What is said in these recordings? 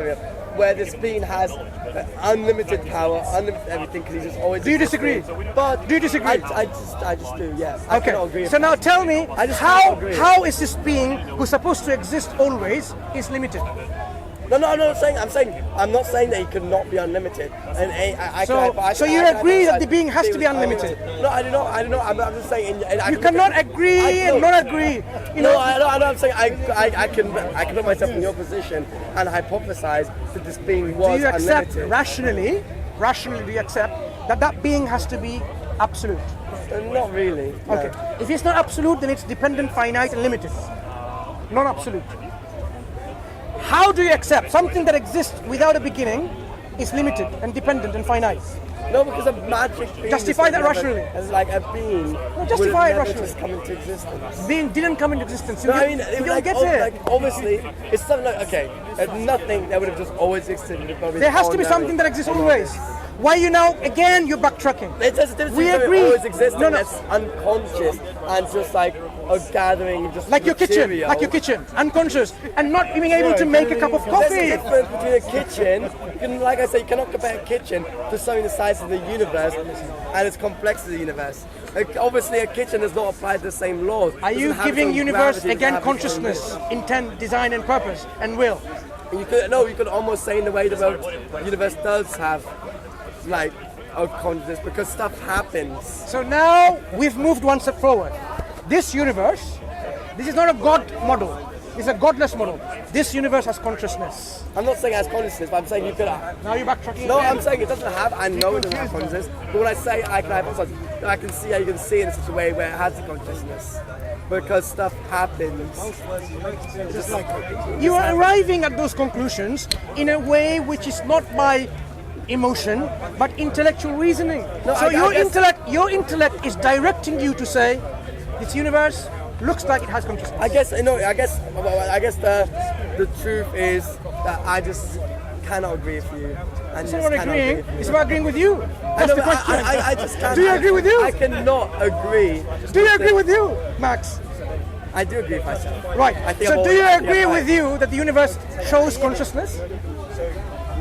where this being has unlimited power, unlimited everything, because he's just always. Do you disagree? But do you disagree? I just do. Yeah. Okay. So now tell me, how is this being who's supposed to exist always is limited? No, I'm not saying. I'm not saying that he could not be unlimited. And so you agree that the being has to be unlimited? No, I do not. I'm just saying. You cannot agree and not agree. I know. I'm saying I can put myself in your position and hypothesize that this being was unlimited. Do you accept rationally? Do you accept that being has to be absolute? Not really. No. Okay. If it's not absolute, then it's dependent, finite, and limited. Not absolute. How do you accept something that exists without a beginning is limited and dependent and finite? No, because a magic being. Justify that rationally. As like a being. No, justify it rationally. Just come into existence. Being didn't come into existence. No, I mean, you don't get it. Like, obviously, it's something like nothing that would have just always existed. There has to be something that exists always. Why you're backtracking? There's a difference we between agree. Always existing that's unconscious and just like a gathering, just like your kitchen, unconscious, and not being able to make a cup of coffee. There's a difference between a kitchen. Like I say, you cannot compare a kitchen to something the size of the universe and its complexity of the universe. Like, obviously, a kitchen does not apply the same laws. Are you giving universe again consciousness, intent, design, and purpose, and will? You could almost say in the way the universe does have like a consciousness because stuff happens. So now we've moved one step forward. This universe, this is not a God model. It's a godless model. This universe has consciousness. I'm not saying it has consciousness, but I'm saying you could. Now you're backtracking. No, I'm saying it doesn't have. I know it doesn't have consciousness, but when I say I can see how you can see it in such a way where it has the consciousness. Because stuff happens. You are arriving at those conclusions in a way which is not by emotion, but intellectual reasoning. No, so your intellect is directing you to say, this universe looks like it has consciousness. I guess the truth is that I just cannot agree with you. It's not agreeing. It's about agreeing with you. That's the question. I just can't. Do you agree with you? I cannot agree. Do you agree with you, Max? I do agree with myself. Right. So do you agree with you that the universe shows consciousness?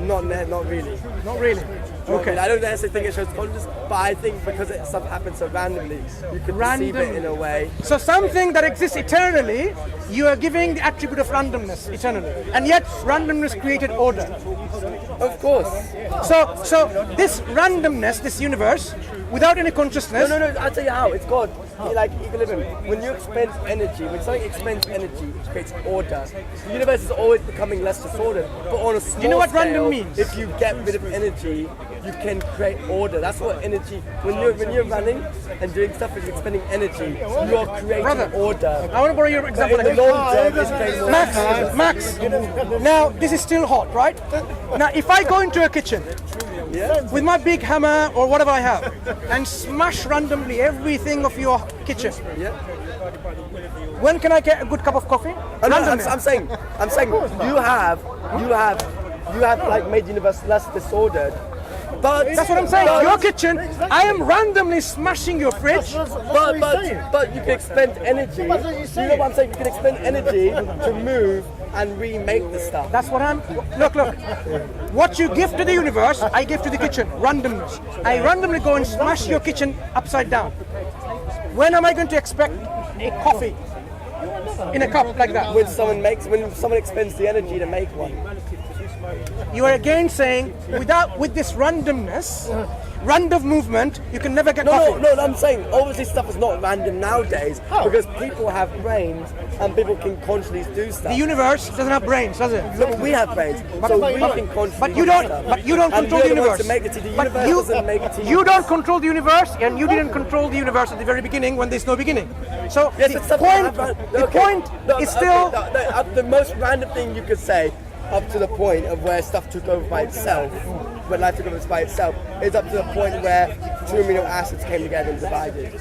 Not really. Not really. Okay. I don't necessarily think it shows consciousness, but I think because stuff happens so randomly, you can perceive it in a way. So something that exists eternally, you are giving the attribute of randomness eternally, and yet randomness created order. Of course. So this randomness, this universe, without any consciousness. No. I'll tell you how. It's God. Like equilibrium. When you expend energy, when something expends energy, it creates order. The universe is always becoming less disordered. But on a small Do you know what scale, random means? If you get rid of energy, you can create order. That's what energy. When you're running and doing stuff, it's expending energy. You are creating order. I want to borrow your example. But in the long term, it's creating order. Max. Now this is still hot, right? Now if I go into a kitchen. Yeah. With my big hammer or whatever I have, and smash randomly everything of your kitchen. Yeah. When can I get a good cup of coffee? I'm saying you have like made the universe less disordered. But that's what I'm saying. Your kitchen, I am randomly smashing your fridge. But you can expend energy. You know what I'm saying? You can expend energy to move and remake the stuff. That's what I'm. Look. What you give to the universe, I give to the kitchen. Randomness. I randomly go and smash your kitchen upside down. When am I going to expect a coffee in a cup like that? When someone expends the energy to make one. You are again saying, with this randomness, random movement, you can never get coffee. No, I'm saying, obviously stuff is not random nowadays because people have brains and people can consciously do stuff. The universe doesn't have brains, does it? No, but we have brains, so we can consciously do stuff. But you don't control the universe. You don't control the universe, and you didn't control the universe at the very beginning when there's no beginning. So yes, the point is still... The most random thing you could say, up to the point of where stuff took over by itself, when life took over by itself, is up to the point where two amino acids came together and divided.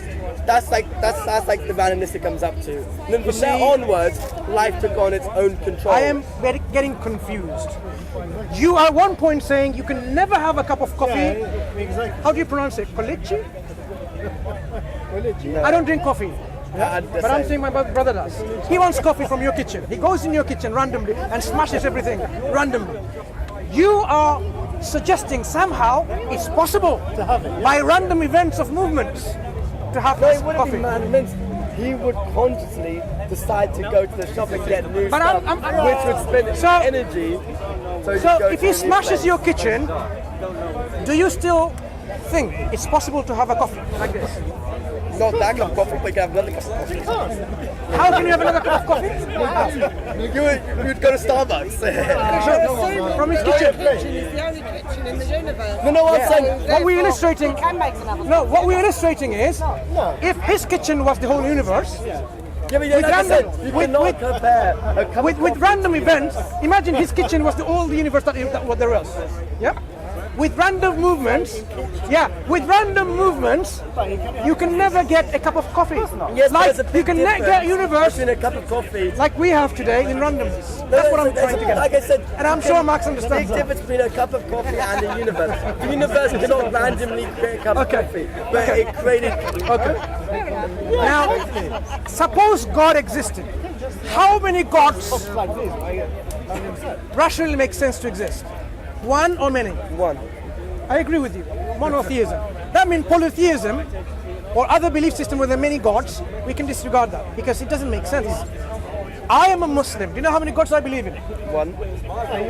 That's like the randomness it comes up to. And then from there onwards, life took on its own control. I am getting confused. You are at one point saying you can never have a cup of coffee. How do you pronounce it? Kolichi? No. I don't drink coffee. But I'm saying my brother does. He wants coffee from your kitchen. He goes in your kitchen randomly and smashes everything randomly. You are suggesting somehow it's possible To have it, yeah. by random events of movements to have No, this it wouldn't be coffee. man-meant. He would consciously decide to go to the shop and get new But stuff, I'm- which would spend So- energy. So, he'd So go if to he a new smashes place. your kitchen, do you still think it's possible to have a coffee like this? Not that cup of coffee, but you can have another cup of coffee. How can you have another cup of coffee? You would go to Starbucks. From his The kitchen. kitchen is the only kitchen in the universe. No, what I'm saying. What we're illustrating, He can make another. no, what we're illustrating is, if his kitchen was the whole universe, Yeah, but With like I said, random- you with- cannot with- compare a cup with of coffee. random events, imagine his kitchen was all the universe that was there else. Yeah? With random movements, you can never get a cup of coffee. Yes, but Like there's a you big can get difference universe between a cup of coffee. like we have today in randomness. That's what I'm There's trying to get Like at. I said, And I'm sure Max the understands big that. difference between a cup of coffee and the universe. The universe cannot randomly create a cup Okay. of coffee, but it created. Okay. Now, suppose God existed. How many gods Like this, right? rationally make sense to exist? One or many? One. I agree with you. Monotheism. That means polytheism or other belief system where there are many gods, we can disregard that because it doesn't make sense. I am a Muslim. Do you know how many gods I believe in? One.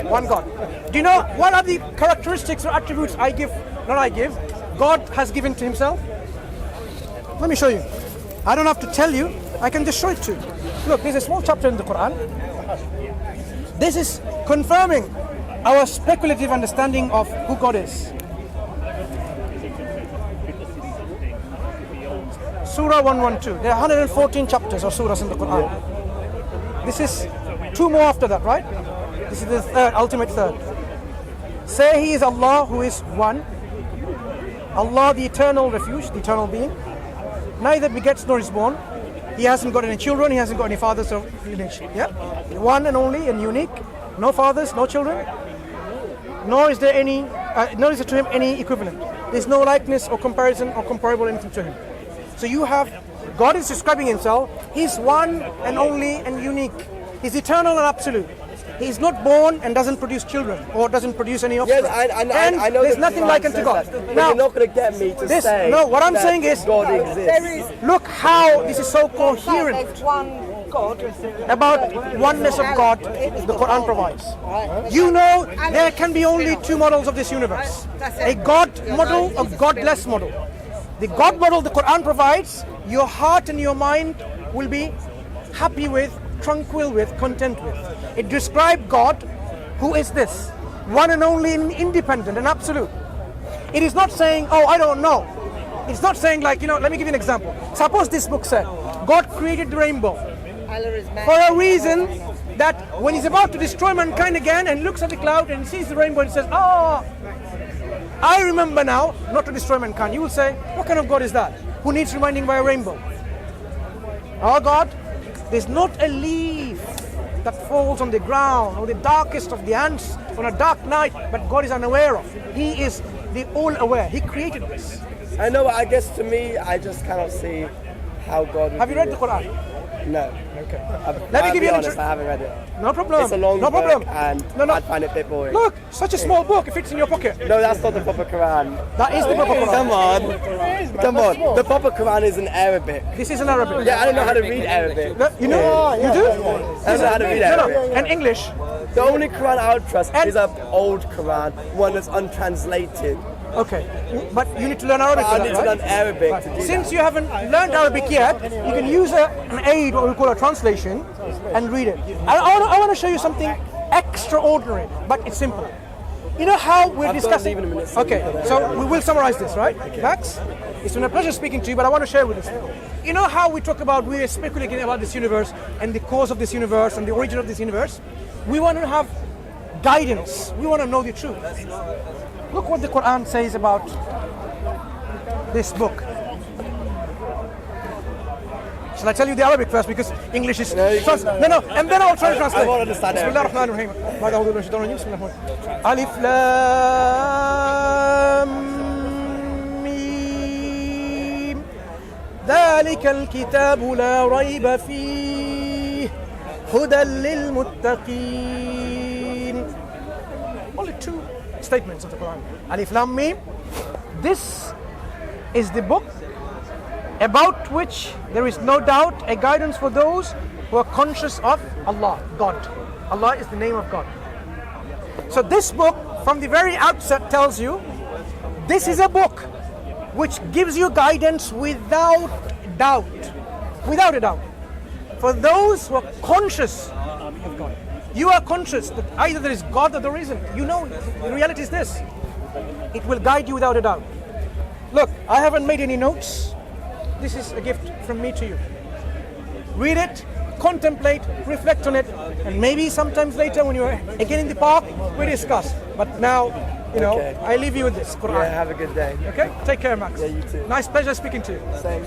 One God. Do you know what are the characteristics or attributes God has given to himself? Let me show you. I don't have to tell you, I can just show it to you. Look, there's a small chapter in the Quran. This is confirming our speculative understanding of who God is. Surah 112. There are 114 chapters or surahs in the Quran. This is two more after that, right? This is the third, ultimate third. Say He is Allah who is one. Allah the eternal refuge, the eternal being. Neither begets nor is born. He hasn't got any children, he hasn't got any fathers or lineage. Yeah? One and only and unique. No fathers, no children. Nor is there to him any equivalent. There's no likeness or comparison or comparable anything to him. So you have, God is describing himself, he's one and only and unique. He's eternal and absolute. He's not born and doesn't produce children or doesn't produce any offspring. Yes, and I know there's that nothing Quran like unto says God. that, but Now, you're not going to get me to say. no, what I'm that saying is, God exists. look how this is so coherent There's one God. about oneness of God the Quran provides. You know there can be only two models of this universe. A God model, a godless model. The God model the Quran provides, your heart and your mind will be happy with, tranquil with, content with. It describes God, who is this? One and only and independent and absolute. It is not saying, oh, I don't know. It's not saying like, let me give you an example. Suppose this book said, God created the rainbow Allah is man. for a reason that when he's about to destroy mankind again and looks at the cloud and sees the rainbow and says, I remember now not to destroy mankind. You will say, what kind of God is that? Who needs reminding by a rainbow? Our God, there's not a leaf that falls on the ground or the darkest of the ants on a dark night, but God is unaware of. He is the all-aware. He created this. I know, I guess to me, I just cannot see how God would Have you do read the it. Quran? No. Okay. Let me give you an honest, I haven't read it. No problem. It's a long no book problem. and No. I'd find it a bit boring. Look, such a small book. It fits in your pocket. No, that's not the proper Quran. That is the proper Quran. Come on. Come on. The proper Quran is in Arabic. This is in Arabic. Yeah, I don't know how to read Arabic. No, you know? You do? I don't know how to read Arabic. And English. The only Quran I would trust And- is an old Quran, one that's untranslated. Okay. But you need to learn Arabic. I for need that, to right? learn Arabic to do Since that. you haven't learned Arabic yet, you can use an aid, what we call a translation, and read it. I want to show you something extraordinary, but it's simple. You know how we're I've got discussing. to leave in a minute, so Okay, so we will summarize this, right? Max, it's been a pleasure speaking to you, but I want to share with you. You know how we talk about, we're speculating about this universe and the cause of this universe and the origin of this universe? We want to have guidance. We want to know the truth. Look what the Quran says about this book. Shall I tell you the Arabic first because English is... No, you can- No, and then I'll try to translate. I won't understand بسم الله الرحمن الرحيم. بعد أعوذ بالله من الشيطان الرجيم. بسم الله الرحمن الرحيم. ألف لام ميم. ذلك الكتاب لا ريب فيه هدى للمتقين. only two statements of the Quran. Alif Lam Mim. This is the book about which there is no doubt, a guidance for those who are conscious of Allah, God. Allah is the name of God. So this book, from the very outset, tells you this is a book which gives you guidance without doubt. Without a doubt. For those who are conscious of God. You are conscious that either there is God or there isn't. You know, the reality is this. It will guide you without a doubt. Look, I haven't made any notes. This is a gift from me to you. Read it, contemplate, reflect on it, and maybe sometimes later when you're again in the park, we discuss. But now, Okay. I leave you with this Quran. Yeah, have a good day. Okay? Take care, Max. Yeah, you too. Nice pleasure speaking to you. Same.